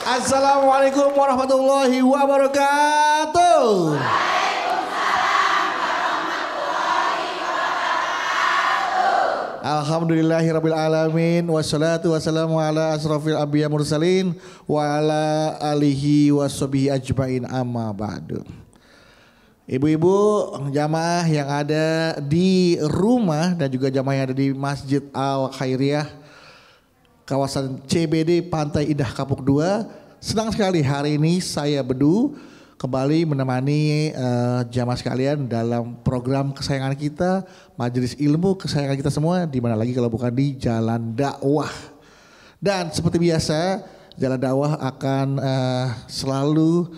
Assalamualaikum warahmatullahi wabarakatuh. Alhamdulillahirabbil alamin wassalatu wassalamu ala asrofil anbiya mursalin wa ala alihi washabihi ajmain amma ba'du. Ibu-ibu jamaah yang ada di rumah dan juga jamaah yang ada di Masjid Al Khairiyah kawasan CBD Pantai Indah Kapuk 2, senang sekali hari ini saya Bedu kembali menemani jamaah sekalian dalam program kesayangan kita, majelis ilmu kesayangan kita semua, di mana lagi kalau bukan di Jalan Dakwah. Dan seperti biasa, Jalan Dakwah akan selalu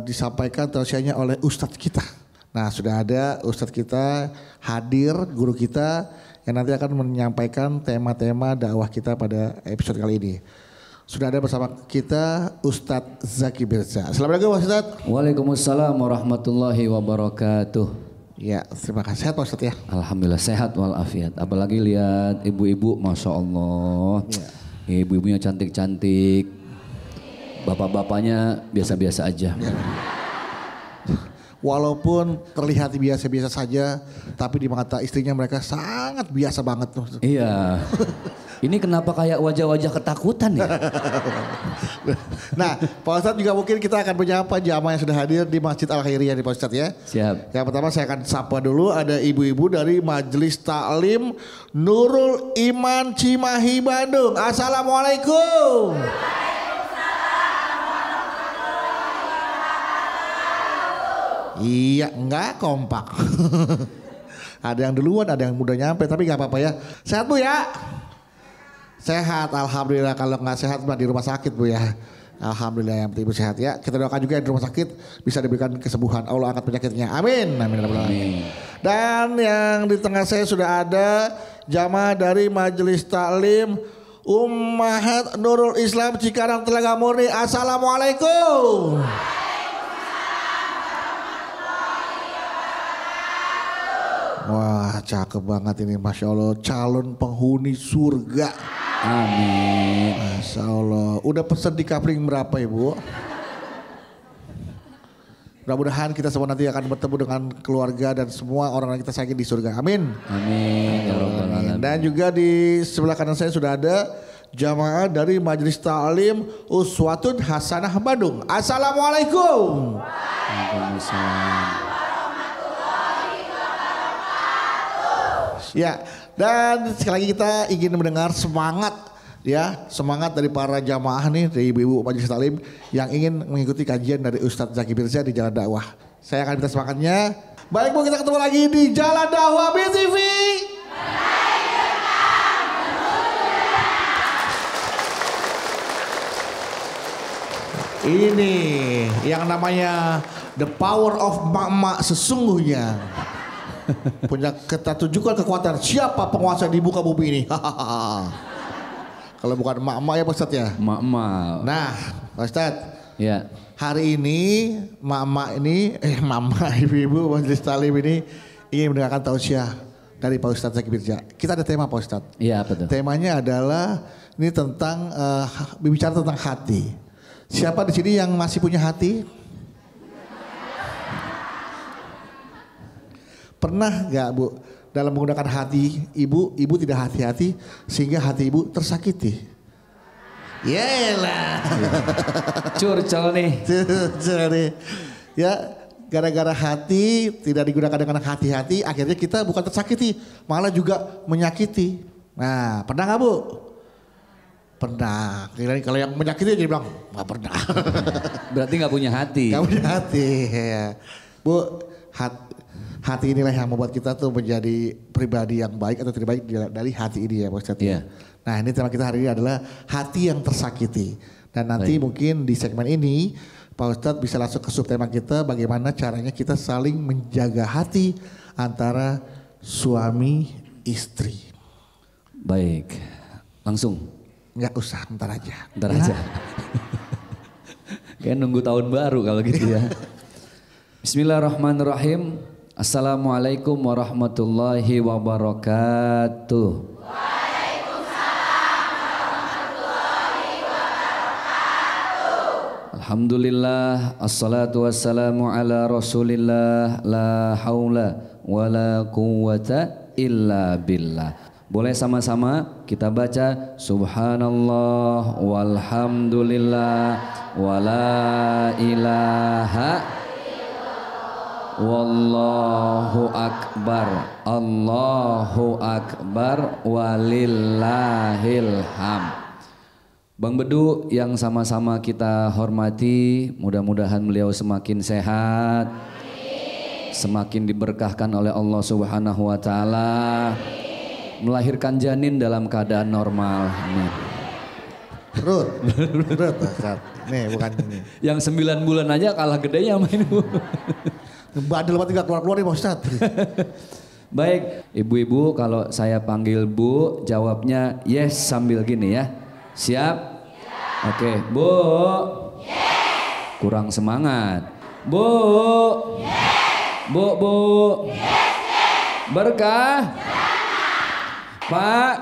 disampaikan tausiahnya oleh ustadz kita. Nah, sudah ada ustadz kita hadir, guru kita yang nanti akan menyampaikan tema-tema dakwah kita pada episode kali ini. Sudah ada bersama kita Ustadz Zaki Mirza. Assalamualaikum Ustadz. Waalaikumsalam warahmatullahi wabarakatuh. Ya, terima kasih. Sehat Pak Ustadz ya? Alhamdulillah sehat walafiat. Apalagi lihat ibu-ibu, Masya Allah. Ya. Ibu-ibunya cantik-cantik. Bapak-bapaknya biasa-biasa aja. Ya. Walaupun terlihat biasa-biasa saja, tapi di mata istrinya mereka sangat biasa banget. Iya. Ini kenapa kayak wajah-wajah ketakutan ya? Nah, Pak Ustadz juga mungkin kita akan menyapa jamaah yang sudah hadir di Masjid Al Khairiyah nih Pak Ustadz ya. Siap. Yang pertama saya akan sapa dulu, ada ibu-ibu dari Majelis Taklim Nurul Iman Cimahi Bandung. Assalamualaikum. Iya, enggak kompak. Ada yang duluan, ada yang udah nyampe, tapi gak apa-apa ya. Sehat Bu ya? Sehat, alhamdulillah. Kalau nggak sehat mah di rumah sakit Bu ya. Alhamdulillah yang penting Ibu sehat ya. Kita doakan juga yang di rumah sakit bisa diberikan kesembuhan. Allah angkat penyakitnya. Amin. Amin. Amin. Dan yang di tengah saya sudah ada jamaah dari Majelis Taklim Ummahat Nurul Islam Cikarang Telaga Murni. Assalamualaikum. Wah, cakep banget ini, Masya Allah, calon penghuni surga. Amin. Masya Allah. Udah pesen di kapling berapa Ibu? Mudah-mudahan kita semua nanti akan bertemu dengan keluarga dan semua orang yang kita sayangi di surga. Amin. Amin. Ya Rabbal Alamin. Dan juga di sebelah kanan saya sudah ada jamaah dari Majelis Taklim Uswatun Hasanah Bandung. Assalamualaikum. Waalaikumsalam. Ya, dan sekali lagi kita ingin mendengar semangat ya, semangat dari para jamaah nih, dari ibu-ibu Majelis Taklim yang ingin mengikuti kajian dari Ustadz Zaki Mirza di Jalan Dakwah. Saya akan minta semangatnya. Baik Bu, kita ketemu lagi di Jalan Dakwah BTV. Ini yang namanya the power of mak-mak sesungguhnya. Punya kita tunjukkan kekuatan siapa penguasa di muka bumi ini. Kalau bukan emak-emak ya Pak Ustadz ya. Emak-emak. Nah Pak Ustadz. Ya. Hari ini emak-emak ini, mama ibu-ibu Majelis Taklim ini ingin mendengarkan tausiah dari Pak Ustadz Zaki Mirza. Kita ada tema Pak Ustadz. Iya betul. Temanya adalah ini tentang berbicara tentang hati. Siapa di sini yang masih punya hati? Pernah gak Bu dalam menggunakan hati ibu tidak hati-hati sehingga hati ibu tersakiti? Yelah. Curcol nih. Curcol nih. Ya gara-gara hati tidak digunakan dengan hati-hati akhirnya kita bukan tersakiti malah juga menyakiti. Nah pernah gak Bu? Pernah. Kalau yang menyakiti jadi bilang gak pernah. Berarti gak punya hati. Gak punya hati ya. Bu hati inilah yang membuat kita tuh menjadi pribadi yang baik atau tidak baik dari hati ini ya Pak Ustadz. Yeah. Nah ini tema kita hari ini adalah hati yang tersakiti. Dan nanti mungkin di segmen ini Pak Ustadz bisa langsung ke subtema kita bagaimana caranya kita saling menjaga hati antara suami istri. Baik, langsung. Nggak usah, ntar aja. Ntar aja. Kayak nunggu tahun baru kalau gitu ya. Bismillahirrahmanirrahim. Assalamualaikum warahmatullahi wabarakatuh. Waalaikumsalam warahmatullahi wabarakatuh. Alhamdulillah, assalatu wassalamu ala rasulillah, la haula wa la quwwata illa billah. Boleh sama-sama kita baca subhanallah walhamdulillah wa la ilaha wallahu akbar, Allahu akbar walillahil hamd. Bang Bedu yang sama-sama kita hormati, mudah-mudahan beliau semakin sehat, semakin diberkahkan oleh Allah Subhanahu wa taala, melahirkan janin dalam keadaan normal. Amin. Perut Ustaz. Nih bukan ini. Yang 9 bulan aja kalah gedenya sama ini. Badel banget enggak keluar-keluar nih Pak Ustaz. Baik, ibu-ibu kalau saya panggil Bu, jawabnya yes sambil gini ya. Siap? Oke, Bu. Yes. Kurang semangat. Bu. Yes. Bu. Yes. Berkah. Yes. Pak.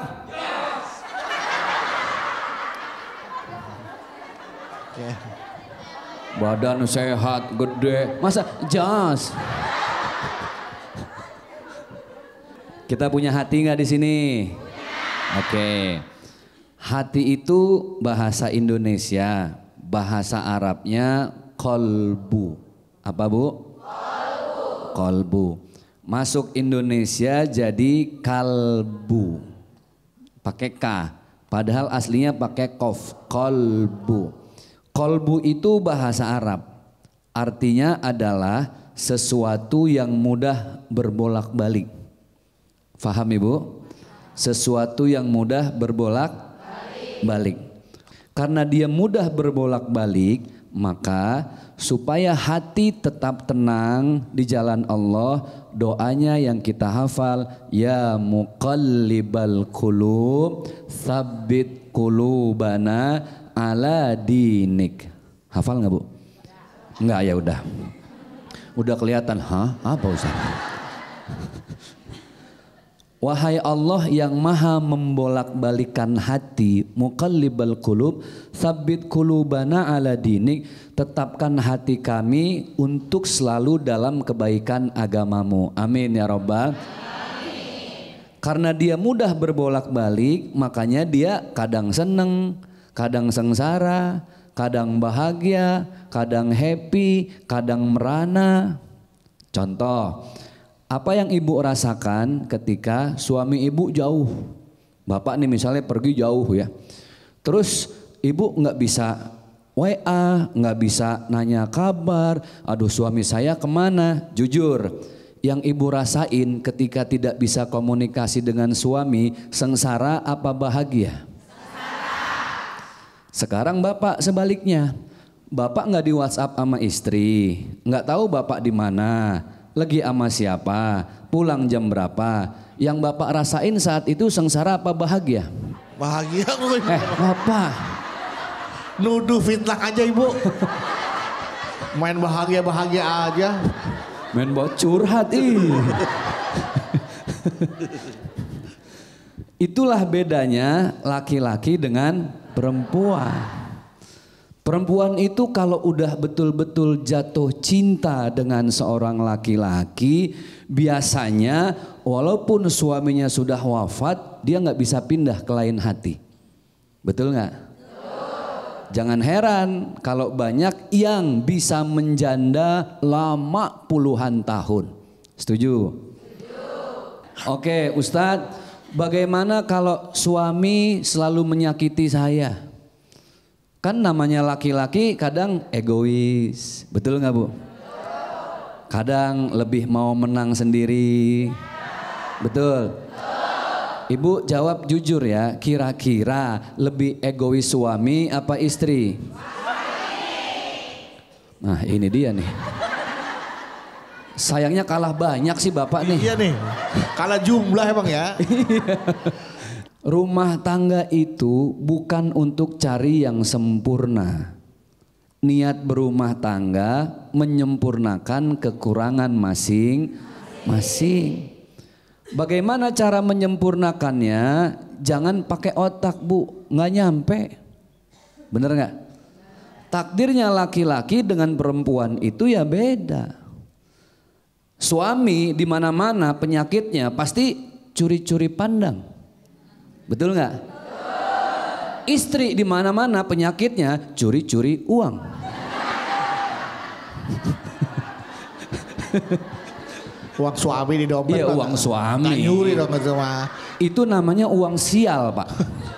Yes. Badan sehat, gede. Masa jas? Kita punya hati nggak di sini? Oke. Hati itu bahasa Indonesia, bahasa Arabnya kolbu. Apa Bu? Kolbu. Kolbu. Masuk Indonesia jadi kalbu. Pakai K, padahal aslinya pakai kof, kolbu. Kolbu itu bahasa Arab. Artinya adalah sesuatu yang mudah berbolak-balik. Faham Ibu? Sesuatu yang mudah berbolak-balik. Karena dia mudah berbolak-balik, maka supaya hati tetap tenang di jalan Allah, doanya yang kita hafal, ya muqallibal qulub tsabbit qulubana ala dinik. Hafal nggak Bu? Nggak, ya udah. Udah kelihatan, apa Ustaz? Wahai Allah yang maha membolak-balikan hati, muqallibal qulub, tsabbit qulubana ala dinik, tetapkan hati kami untuk selalu dalam kebaikan agamamu. Amin ya Rabbal. Karena dia mudah berbolak-balik, makanya dia kadang seneng, kadang sengsara, kadang bahagia, kadang happy, kadang merana. Contoh, apa yang ibu rasakan ketika suami ibu jauh? Bapak nih misalnya pergi jauh ya. Terus ibu nggak bisa WA, nggak bisa nanya kabar. Aduh suami saya kemana? Jujur, yang ibu rasain ketika tidak bisa komunikasi dengan suami, sengsara apa bahagia? Sekarang bapak sebaliknya. Bapak nggak di WhatsApp sama istri, nggak tahu bapak di mana. Lagi sama siapa, pulang jam berapa. Yang bapak rasain saat itu sengsara apa bahagia? Bahagia. Bapak nuduh fitnah aja ibu. Main bahagia-bahagia aja. Main bawa curhat Itulah bedanya laki-laki dengan perempuan. Perempuan itu kalau udah betul-betul jatuh cinta dengan seorang laki-laki, biasanya walaupun suaminya sudah wafat, dia nggak bisa pindah ke lain hati. Betul nggak? Jangan heran kalau banyak yang bisa menjanda lama puluhan tahun. Setuju? Oke, Ustadz, bagaimana kalau suami selalu menyakiti saya? Kan namanya laki-laki kadang egois, betul nggak Bu? Kadang lebih mau menang sendiri, betul? Ibu jawab jujur ya, kira-kira lebih egois suami apa istri? Nah ini dia nih. Sayangnya kalah banyak sih bapak nih. Iya nih, kalah jumlah emang ya. Rumah tangga itu bukan untuk cari yang sempurna. Niat berumah tangga menyempurnakan kekurangan masing-masing. Bagaimana cara menyempurnakannya? Jangan pakai otak Bu, nggak nyampe. Bener nggak? Takdirnya laki-laki dengan perempuan itu ya beda. Suami di mana-mana penyakitnya pasti curi-curi pandang. Betul nggak? Istri di mana-mana penyakitnya curi-curi uang. Uang suami di dompet. Iya, uang suami. Nyuri dong itu mah. Itu namanya uang sial, Pak.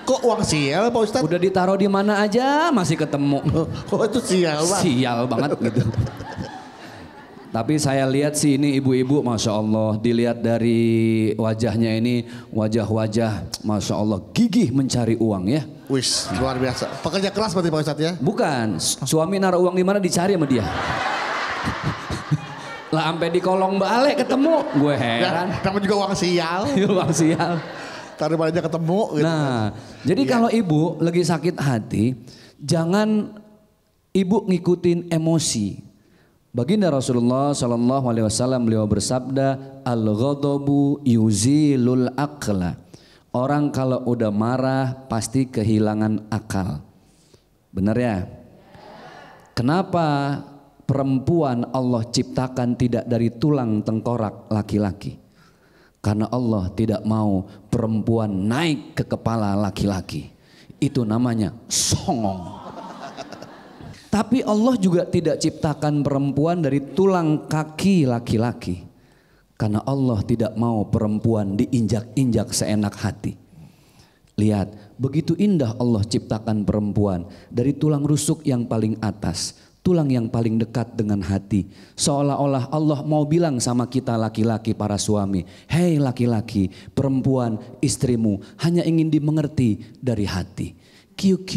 Kok uang sial Pak Ustadz? Udah ditaruh di mana aja masih ketemu. Oh itu sial Pak. Sial banget gitu. Tapi saya lihat sih ini ibu-ibu Masya Allah. Dilihat dari wajahnya ini wajah-wajah Masya Allah gigih mencari uang ya. Wis luar biasa. Pekerja keras berarti Pak Ustadz ya? Bukan, suami naruh uang di mana dicari sama dia. Lah sampai di kolong balik ketemu, gue heran. Kamu juga uang sial. Uang sial. Taruh aja ketemu gitu. Nah, jadi kalau ibu lagi sakit hati, jangan ibu ngikutin emosi. Baginda Rasulullah Shallallahu Alaihi Wasallam beliau bersabda, al-ghadabu yuzilul aqla. Orang kalau udah marah pasti kehilangan akal. Benar ya? Kenapa perempuan Allah ciptakan tidak dari tulang tengkorak laki-laki? Karena Allah tidak mau perempuan naik ke kepala laki-laki. Itu namanya songong. Tapi Allah juga tidak ciptakan perempuan dari tulang kaki laki-laki. Karena Allah tidak mau perempuan diinjak-injak seenak hati. Lihat, begitu indah Allah ciptakan perempuan dari tulang rusuk yang paling atas, tulang yang paling dekat dengan hati. Seolah-olah Allah mau bilang sama kita laki-laki para suami, hei laki-laki, perempuan, istrimu hanya ingin dimengerti dari hati. QQ.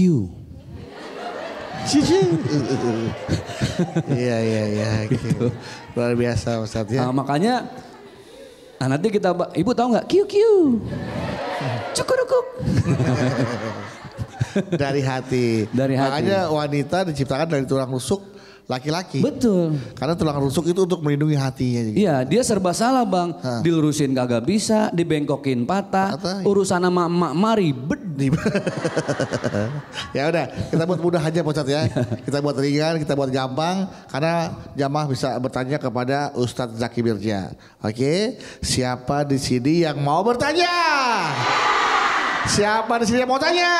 Iya. Gitu. Luar biasa Ustaz ya. Makanya nanti kita, ibu tahu nggak QQ? Cukup. Dari hati. Makanya wanita diciptakan dari tulang rusuk laki-laki. Betul. Karena tulang rusuk itu untuk melindungi hatinya. Iya, dia serba salah bang. Dilurusin kagak bisa, dibengkokin patah. Urusan sama emak mari ribet. Ya udah, kita buat mudah aja Pak Ustadz ya. Kita buat ringan, kita buat gampang. Karena jamaah bisa bertanya kepada Ustadz Zaki Mirja. Oke, siapa di sini yang mau bertanya? Siapa di sini yang mau tanya?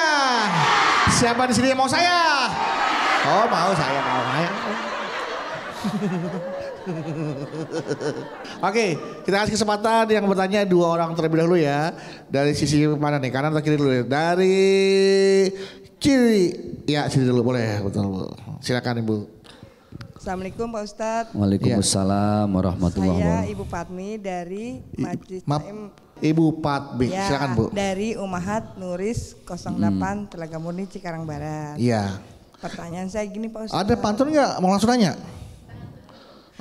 Siapa di sini yang mau saya? Oh mau saya. Oke, kita kasih kesempatan yang bertanya 2 orang terlebih dahulu ya. Dari sisi mana nih? Kanan atau kiri dulu? Dari kiri. Ya sini dulu boleh. Betul. Silakan Ibu. Assalamualaikum Pak Ustadz. Waalaikumsalam warahmatullahi wabarakatuh. Saya Ibu Patmi dari Majlis Taim. Ibu Patmi, Ya, silakan Bu. dari Ummahat Nuris 08 Telaga Murni Cikarang Barat. Iya. Pertanyaan saya gini Pak Ustadz. Ada pantun nggak? Mau langsung nanya?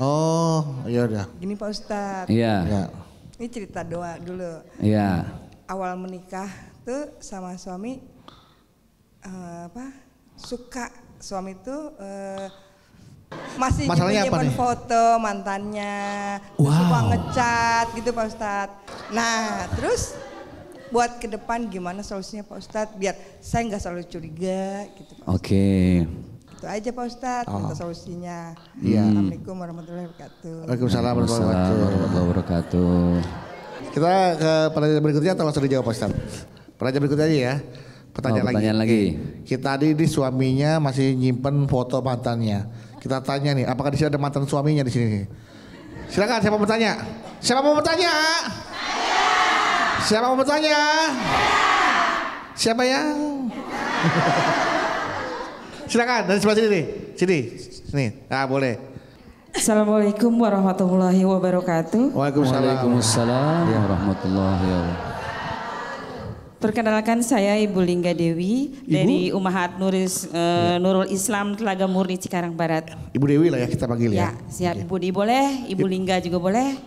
Oh, iya udah. Gini Pak Ustadz. Iya. Ya. Ini cerita doa dulu. Iya. Awal menikah tuh sama suami suka suami tuh masih Masalahnya apa nyimpen nih? foto mantannya, terus suka ngecat gitu Pak Ustadz. Nah terus buat ke depan gimana solusinya Pak Ustadz biar saya nggak selalu curiga gitu Pak Ustadz. Oke. Itu aja Pak Ustadz minta solusinya. Iya. Assalamualaikum warahmatullahi wabarakatuh. Waalaikumsalam warahmatullahi Wabarakatuh. Kita ke pertanyaan berikutnya atau langsung dijawab Pak Ustadz? Pertanyaan berikutnya aja ya. Pertanyaan lagi. Kita tadi di suaminya masih nyimpen foto mantannya. Kita tanya nih, apakah di sini ada mantan suaminya di sini? Silakan, siapa mau bertanya? Siapa mau bertanya? Siapa mau bertanya? Siapa yang? Silakan dari sebelah sini nih. Sini. Nah, boleh. Assalamualaikum warahmatullahi wabarakatuh. Waalaikumsalam warahmatullahi wabarakatuh. Perkenalkan saya Ibu Lingga Dewi dari Ummahat Nuris Nurul Islam Telaga Murni Cikarang Barat. Ibu Dewi lah ya kita panggil ya. Ya, siap Ibu Dewi boleh, Ibu Lingga juga boleh.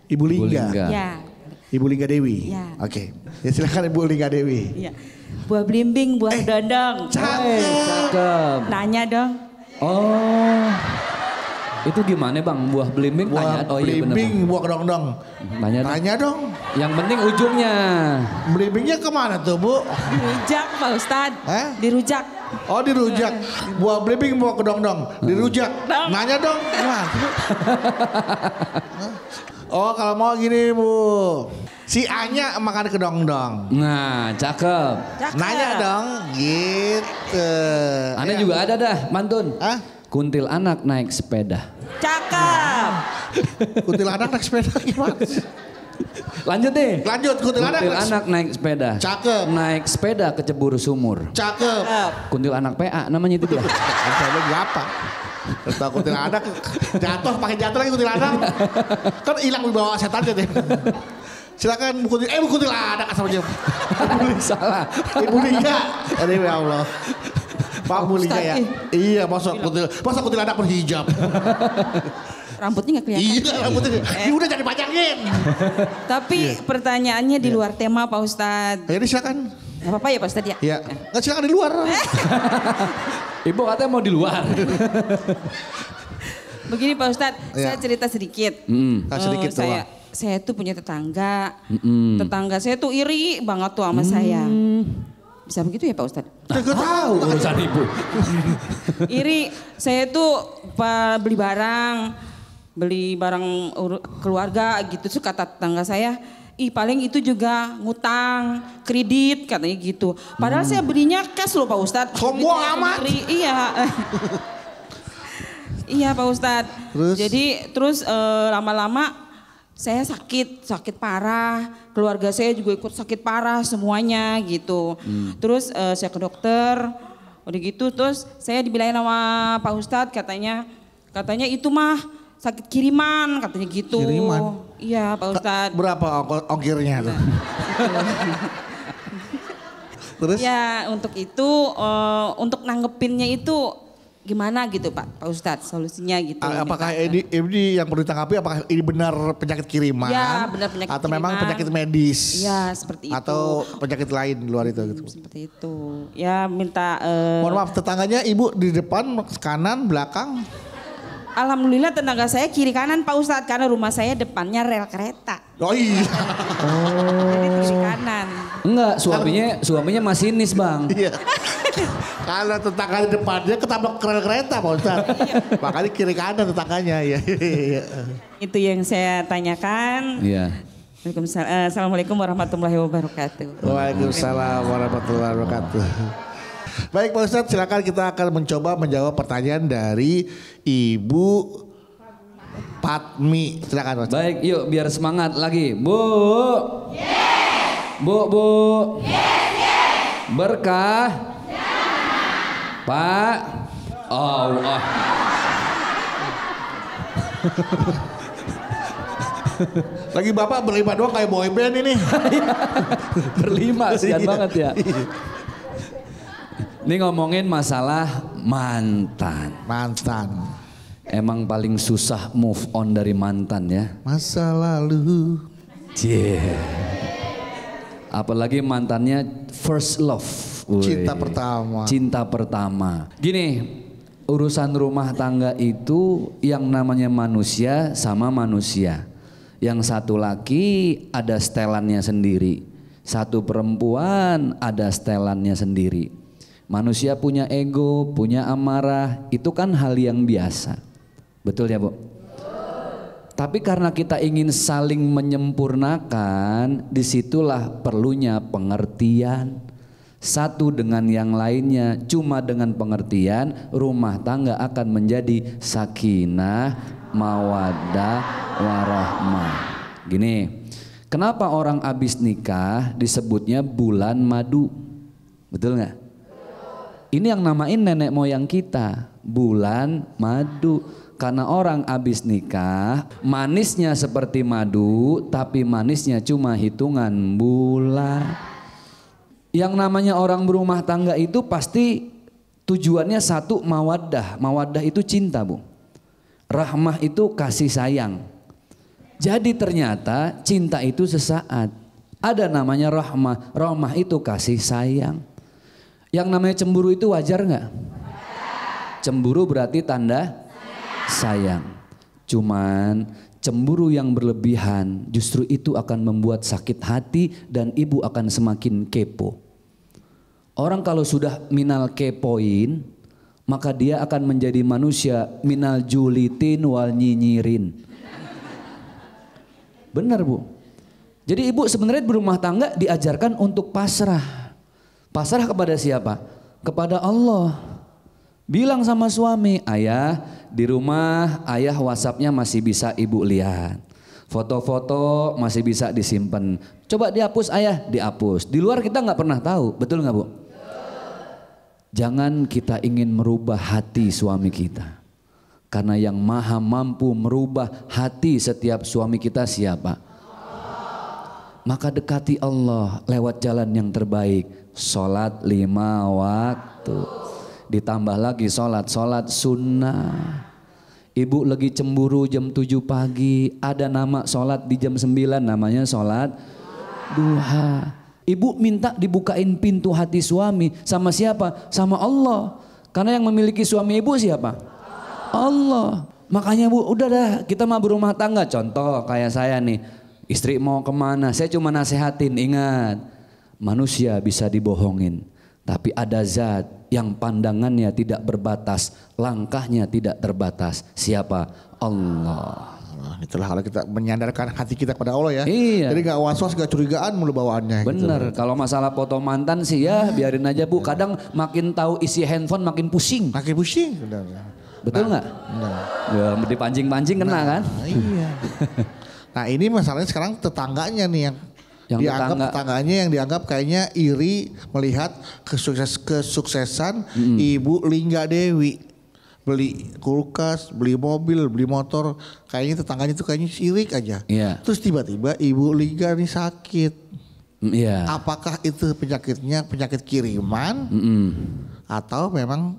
Ibu Lingga. Ya. Ibu Lingga Dewi. Ya. Oke. Ya silakan Ibu Lingga Dewi. Ya. Buah belimbing, buah dondong. Cakep. Nanya dong. Oh. Itu gimana bang? Buah belimbing Buah tanya. Oh iya benar. belimbing, buah kedong-dong. Tanya dong. Yang penting ujungnya. Belimbingnya kemana tuh Bu? Dirujak Pak Ustadz. Hah? Dirujak. Oh dirujak. Buah belimbing bawa ke dong-dong. Dirujak. Nanya dong. Gimana? Oh kalau mau gini Bu. Si Anya makan ke dong-dong. Nah, cakep. Nanya dong. Gitu. Anda juga ada dah, mantun. Hah? Kuntilanak naik sepeda. Cakep. Kuntilanak naik sepeda gimana? Lanjut nih. Lanjut kuntilanak. Kuntilanak naik sepeda. Cakep. Naik sepeda ke Ceburu Sumur. Cakep. Kuntilanak PA namanya itu dia. Saya berapa? Tentang kuntilanak jatuh pakai jatuh lagi kuntilanak. Kan hilang dibawa setannya deh. Silakan Bu kuntilanak asal aja. Salah. Ibu Liga. Aduh ya Allah. Pak Bu Liga ya. Iya masa kuntilanak berhijab. Rambutnya nggak kelihatan. Iya rambutnya. Ini udah jadi panjangin. Tapi pertanyaannya di luar tema Pak Ustadz. Jadi silakan. Gak apa-apa ya Pak Ustadz ya? Iya. Nggak silakan di luar. Ibu katanya mau di luar. Begini Pak Ustadz, Ya. saya cerita sedikit. Sedikit Saya tuh punya tetangga. Tetangga saya tuh iri banget tuh sama saya. Bisa begitu ya Pak Ustadz? Gak tahu. Urusan ibu. Iri, saya tuh beli barang keluarga gitu. Terus kata tetangga saya, ih paling itu juga ngutang, kredit katanya gitu. Padahal saya belinya cash loh Pak Ustadz. Sombong Duitnya amat. sendiri. Iya. Iya Pak Ustadz. Terus lama-lama saya sakit parah, keluarga saya juga ikut sakit parah semuanya gitu. Terus saya ke dokter, udah gitu terus saya dibilangin sama Pak Ustadz katanya itu mah sakit kiriman katanya gitu. Kiriman? Iya Pak Ustadz. Berapa ongkirnya tuh? Terus? Ya untuk itu, untuk nanggepinnya itu gimana gitu Pak Ustadz solusinya gitu. Apakah ini yang perlu ditanggapi apakah ini benar penyakit kiriman? Ya, benar penyakit atau memang kiriman. penyakit medis? Ya seperti itu. Atau penyakit lain di luar itu gitu. Seperti itu. Ya minta. Mohon maaf tetangganya ibu di depan, kanan, belakang? Alhamdulillah tetangga saya kiri kanan Pak Ustadz karena rumah saya depannya rel kereta. Oh iya. Jadi kiri kanan. Enggak, suaminya masinis bang. Iya. Kalau tetangga di depannya ketabrak rel kereta Pak Ustadz. Makanya kiri kanan tetangganya. Ya. Itu yang saya tanyakan. Iya. Assalamualaikum warahmatullahi wabarakatuh. Waalaikumsalam warahmatullahi wabarakatuh. Baik Pak Ustadz silakan kita akan mencoba menjawab pertanyaan dari Ibu Patmi. Silakan Pak Ustadz. Baik, yuk biar semangat lagi. Bu. Yes. Bu. Yes. Berkah. Pak. Allah. Lagi Bapak berlima doang kayak boy band ini. Berlima, sian Iya. banget ya. Ini ngomongin masalah mantan. Mantan. Emang paling susah move on dari mantan ya. Masa lalu. Yeah. Apalagi mantannya first love. Cinta Wih. pertama. Cinta pertama. Gini, urusan rumah tangga itu yang namanya manusia sama manusia. Yang satu laki ada setelannya sendiri. Satu perempuan ada setelannya sendiri. Manusia punya ego, punya amarah, itu kan hal yang biasa. Betul ya Bu? Tapi karena kita ingin saling menyempurnakan, disitulah perlunya pengertian. Satu dengan yang lainnya, cuma dengan pengertian rumah tangga akan menjadi sakinah, mawaddah, warahmah. Gini, kenapa orang habis nikah disebutnya bulan madu? Betul nggak? Ini yang namain nenek moyang kita, bulan madu. Karena orang habis nikah, manisnya seperti madu, tapi manisnya cuma hitungan bulan. Yang namanya orang berumah tangga itu pasti tujuannya satu, mawaddah. Mawaddah itu cinta Bu. Rahmah itu kasih sayang. Jadi ternyata cinta itu sesaat. Ada namanya rahmah. Rahmah itu kasih sayang. Yang namanya cemburu itu wajar nggak? Cemburu berarti tanda sayang. Cuman cemburu yang berlebihan justru itu akan membuat sakit hati dan ibu akan semakin kepo. Orang kalau sudah minal kepoin, maka dia akan menjadi manusia minal julitin wal nyinyirin. Benar Bu. Jadi ibu sebenarnya berumah tangga diajarkan untuk pasrah. Pasrah kepada siapa? Kepada Allah. Bilang sama suami, ayah di rumah ayah WhatsApp-nya masih bisa ibu lihat. Foto-foto masih bisa disimpan. Coba dihapus ayah, dihapus. Di luar kita nggak pernah tahu, betul nggak Bu? Jangan kita ingin merubah hati suami kita. Karena yang maha mampu merubah hati setiap suami kita siapa? Maka dekati Allah lewat jalan yang terbaik. Sholat 5 waktu. Ditambah lagi sholat sunnah. Ibu lagi cemburu jam 7 pagi. Ada nama sholat di jam 9 namanya sholat duha. Ibu minta dibukain pintu hati suami sama siapa? Sama Allah. Karena yang memiliki suami ibu siapa? Allah. Makanya Bu, udah dah kita mah berumah tangga. Contoh kayak saya nih, istri mau kemana? Saya cuma nasehatin, ingat manusia bisa dibohongin. Tapi ada zat yang pandangannya tidak berbatas, langkahnya tidak terbatas. Siapa? Allah. Nah, itulah kalau kita menyandarkan hati kita kepada Allah ya. Iya. Jadi gak was-was, gak curigaan mulu bawaannya. Bener, gitu. kalau masalah foto mantan sih ya biarin aja Bu. Kadang makin tahu isi handphone makin pusing. Makin pusing. Betul nggak? Ya, dipancing-pancing kena kan? Iya. Nah ini masalahnya sekarang tetangganya nih yang dianggap tetangganya yang dianggap kayaknya iri melihat kesuksesan Ibu Lingga Dewi. Beli kulkas, beli mobil, beli motor, kayaknya tetangganya tuh kayaknya sirik aja. Iya. Terus tiba-tiba Ibu Lingga nih sakit. Iya. Apakah itu penyakitnya penyakit kiriman atau memang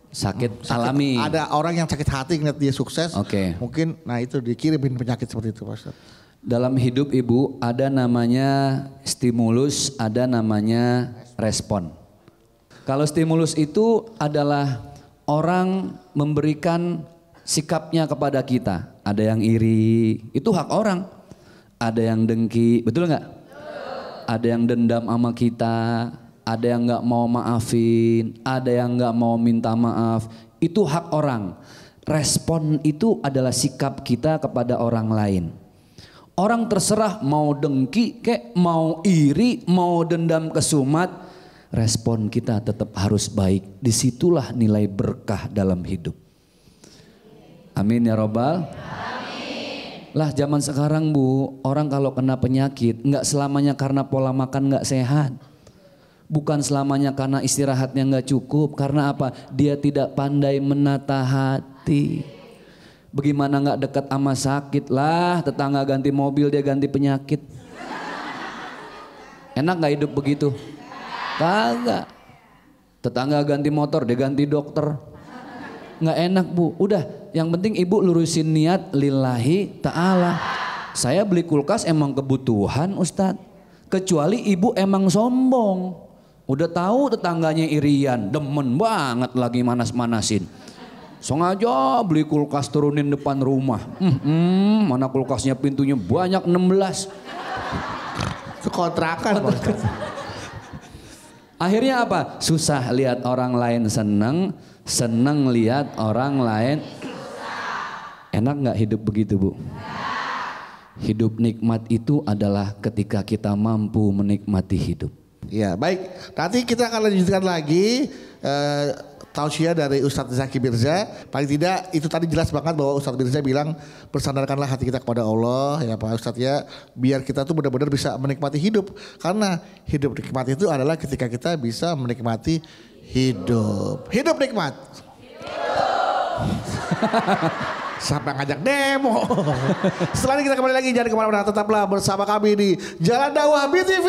sakit alami? Ada orang yang sakit hati ngeliat dia sukses. Oke. Mungkin nah itu dikirimin penyakit seperti itu Pak Ustadz. Dalam hidup Ibu ada namanya stimulus, ada namanya respon. Kalau stimulus itu adalah orang memberikan sikapnya kepada kita. Ada yang iri, itu hak orang. Ada yang dengki, betul nggak? Ada yang dendam sama kita, ada yang nggak mau maafin, ada yang nggak mau minta maaf. Itu hak orang. Respon itu adalah sikap kita kepada orang lain. Orang terserah mau dengki, kayak mau iri, mau dendam kesumat. Respon kita tetap harus baik. Disitulah nilai berkah dalam hidup. Amin ya robbal. Amin. Lah zaman sekarang Bu, orang kalau kena penyakit nggak selamanya karena pola makan nggak sehat. Bukan selamanya karena istirahatnya nggak cukup. Karena apa? Dia tidak pandai menata hati. Bagaimana nggak dekat sama sakit lah. Tetangga ganti mobil dia ganti penyakit. Enak nggak hidup begitu? Kagak. Tetangga ganti motor, dia ganti dokter. Nggak enak Bu. Udah, yang penting ibu lurusin niat lillahi ta'ala. Saya beli kulkas emang kebutuhan Ustadz. Kecuali ibu emang sombong. Udah tahu tetangganya irian, demen banget lagi manas-manasin. Sengaja beli kulkas turunin depan rumah. Mana kulkasnya pintunya banyak 16. Itu kontrakan Pak Ustadz. Akhirnya apa? Susah lihat orang lain seneng, seneng lihat orang lain. Enak nggak hidup begitu Bu? Hidup nikmat itu adalah ketika kita mampu menikmati hidup. Ya baik, nanti kita akan lanjutkan lagi tausiah dari Ustadz Zaki Mirza. Paling tidak itu tadi jelas banget bahwa Ustadz Mirza bilang bersandarkanlah hati kita kepada Allah ya Pak Ustadz ya. Biar kita tuh benar-benar bisa menikmati hidup. Karena hidup nikmat itu adalah ketika kita bisa menikmati hidup. Hidup nikmat. Sampai ngajak demo. Setelah ini kita kembali lagi, jangan kemana-mana, tetaplah bersama kami di Jalan Dakwah BTV.